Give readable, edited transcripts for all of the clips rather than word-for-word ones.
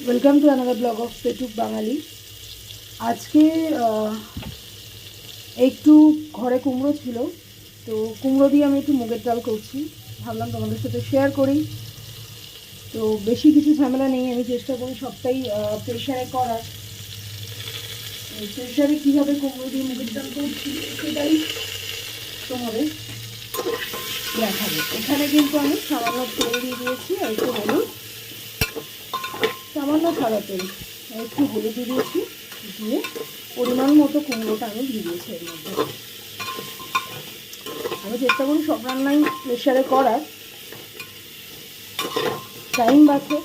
Welcome to another blog of Petuk Bangali. আজকে একটু ঘরে কুমড়ো ছিল, তো কুমড়ো দিয়ে আমি একটু মুগের ডাল করছি, ভাবলাম তোমাদের সাথে শেয়ার করি। তো বেশি কিছু ঝামেলা নেই, আমি চেষ্টা করি সবটাই প্রেশারে করার। প্রেশারে কীভাবে কুমড়ো দিয়ে মুগের ডাল করছি সেটাই তোমাদের দেখাবো। এখানে কিন্তু আমি সামান্য তেল দিয়ে দিয়েছি আর একটু হলুদ, সামান্য সাদা তেল আর একটু হলুদ দিয়ে দিয়েছি, দিয়ে পরিমাণ মতো কুমড়োটা আমি দিয়ে দিয়েছি এর মধ্যে। আমি চেষ্টা করি সব রান্নাই প্রেশারে করার, টাইম বাঁচে,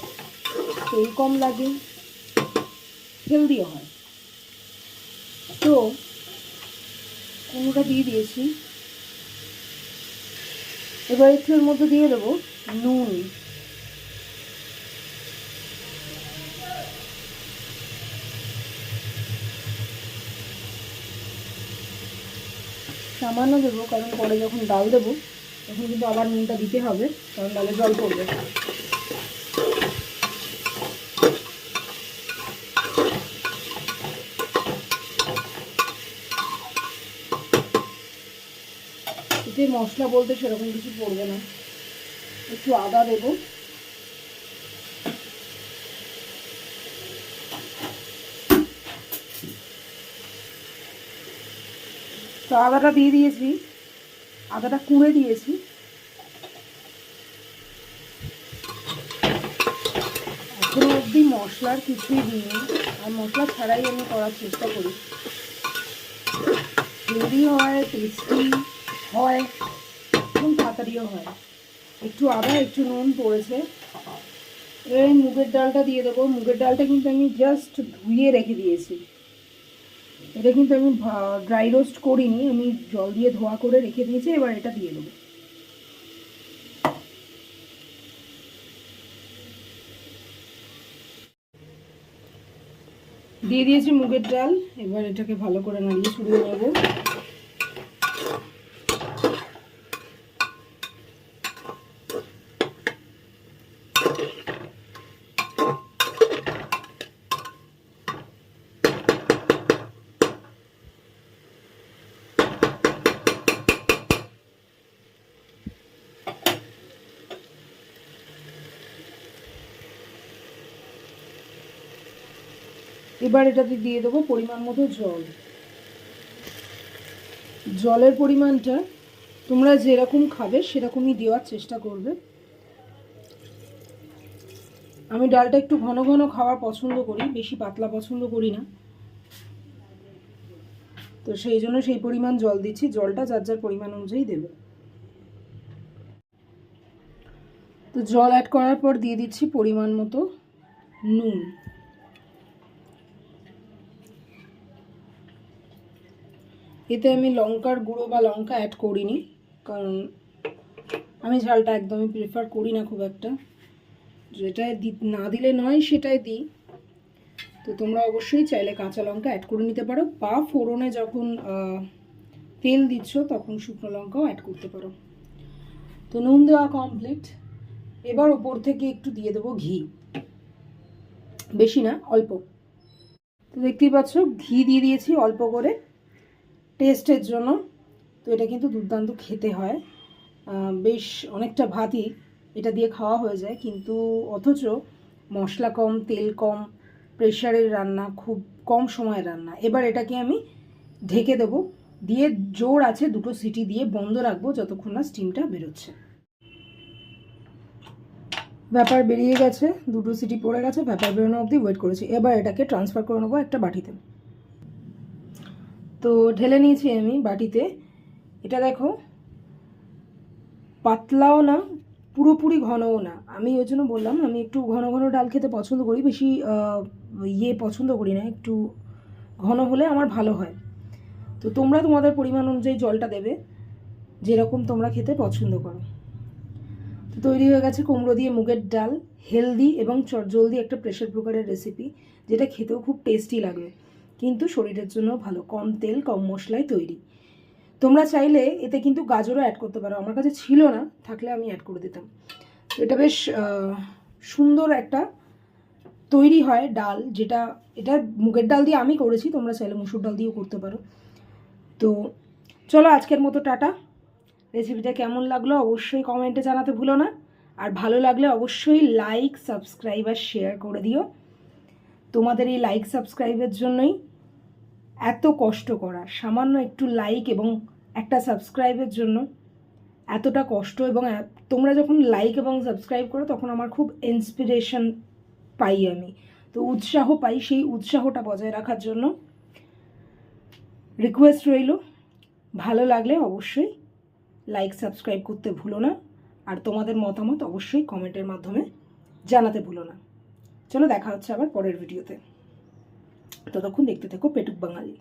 তেল কম লাগে, হেলদিও হয়। তো কুমড়োটা দিয়ে দিয়েছি, এবার একটু এর মধ্যে দিয়ে দেবো নুন। সামান্য দেবো, কারণ পরে যখন ডাল দেবো তখন কিন্তু আবার নুনটা দিতে হবে, কারণ ডালে জল পড়বে। এতে মশলা বলতে সেরকম কিছু পড়বে না। একটু আদা দেবো, তো আদাটা দিয়ে দিয়েছি, আদাটা কুড়ে দিয়েছি। এখনো অবধি মশলার কিছুই দিইনি, আর মশলা ছাড়াই আমি করার চেষ্টা করি, হেলদি হয়, টেস্টি হয় এবং তাড়াতাড়িও হয়। একটু আদা একটু নুন পড়েছে। এবার এই মুগের ডালটা দিয়ে দেবো। মুগের ডালটা কিন্তু আমি জাস্ট ধুয়ে রেখে দিয়েছি, এটা কিন্তু আমি ড্রাই রোস্ট করিনি, আমি জল দিয়ে ধোয়া করে রেখে দিয়েছি। এবার এটা দিয়ে দেবো। দিয়ে দিয়েছি মুগের ডাল, এবার এটাকে ভালো করে নাড়িয়ে ছড়িয়ে নেবো। এবার এটাতে দিয়ে দেবো পরিমাণ মতো জল। জলের পরিমাণটা তোমরা যেরকম খাবে সেরকমই দেওয়ার চেষ্টা করবে। আমি ডালটা একটু ঘন ঘন খাওয়া পছন্দ করি, বেশি পাতলা পছন্দ করি না, তো সেই জন্য সেই পরিমাণ জল দিচ্ছি। জলটা যার যার পরিমাণ অনুযায়ী দেবে। তো জল অ্যাড করার পর দিয়ে দিচ্ছি পরিমাণ মতো নুন। এতে আমি লঙ্কার গুঁড়ো বা লঙ্কা অ্যাড করিনি, কারণ আমি ঝালটা একদমই প্রেফার করি না খুব একটা। যেটাই না দিলে নয় সেটাই দিই। তো তোমরা অবশ্যই চাইলে কাঁচা লঙ্কা অ্যাড করে নিতে পারো, বা ফোড়নে যখন তেল দিচ্ছ তখন শুকনো লঙ্কাও অ্যাড করতে পারো। তো নুন দেওয়া কমপ্লিট। এবার ওপর থেকে একটু দিয়ে দেবো ঘি, বেশি না, অল্প। তো দেখতেই পাচ্ছ ঘি দিয়ে দিয়েছি অল্প করে টেস্টের জন্য। তো এটা কিন্তু দুর্দান্ত খেতে হয়, বেশ অনেকটা ভাতই এটা দিয়ে খাওয়া হয়ে যায়, কিন্তু অথচ মশলা কম, তেল কম, প্রেশারের রান্না, খুব কম সময়ের রান্না। এবার এটাকে আমি ঢেকে দেবো, দিয়ে জোর আছে 2টো সিটি দিয়ে বন্ধ রাখবো যতক্ষণ না স্টিমটা বেরোচ্ছে। ব্যাপার বেরিয়ে গেছে, 2টো সিটি পড়ে গেছে, ব্যাপার বেরোনো অবধি ওয়েট করেছি। এবার এটাকে ট্রান্সফার করে নেবো একটা বাটিতে। তো ঢেলে নিয়েছি আমি বাটিতে। এটা দেখো, পাতলাও না, পুরোপুরি ঘনও না। আমি ওই জন্য বললাম আমি একটু ঘন ঘন ডাল খেতে পছন্দ করি, বেশি পছন্দ করি না, একটু ঘন হলে আমার ভালো হয়। তো তোমরা তোমাদের পরিমাণ অনুযায়ী জলটা দেবে, যেরকম তোমরা খেতে পছন্দ করো। তো তৈরি হয়ে গেছে কুমড়ো দিয়ে মুগের ডাল, হেলদি এবং চটজলদি একটা প্রেশার কুকারের রেসিপি, যেটা খেতেও খুব টেস্টি লাগবে, কিন্তু শরীরের জন্য ভালো। কম তেল কম মশলায় তৈরি। তোমরা চাইলে এতে কিন্তু গাজরও অ্যাড করতে পারো, আমার কাছে ছিল না, থাকলে আমি অ্যাড করে দিতাম। এটা বেশ সুন্দর একটা তৈরি হয় ডাল, যেটা এটা মুগের ডাল দিয়ে আমি করেছি, তোমরা চাইলে মুসুর ডাল দিয়েও করতে পারো। তো চলো আজকের মতো টাটা। রেসিপিটা কেমন লাগলো অবশ্যই কমেন্টে জানাতে ভুলো না, আর ভালো লাগলে অবশ্যই লাইক, সাবস্ক্রাইব আর শেয়ার করে দিও। তোমাদের এই লাইক সাবস্ক্রাইবের জন্যই এত কষ্ট করা, সামান্য একটু লাইক এবং একটা সাবস্ক্রাইবের জন্য এতটা কষ্ট, এবং তোমরা যখন লাইক এবং সাবস্ক্রাইব করো তখন আমার খুব ইন্সপিরেশন পাই আমি, তো উৎসাহ পাই। সেই উৎসাহটা বজায় রাখার জন্য রিকোয়েস্ট রইল, ভালো লাগলে অবশ্যই লাইক সাবস্ক্রাইব করতে ভুলো না, আর তোমাদের মতামত অবশ্যই কমেন্টের মাধ্যমে জানাতে ভুলো না। চলো দেখা হচ্ছে আবার পরের ভিডিওতে, ততক্ষণ দেখতে থেকো পেটুক বাঙালি।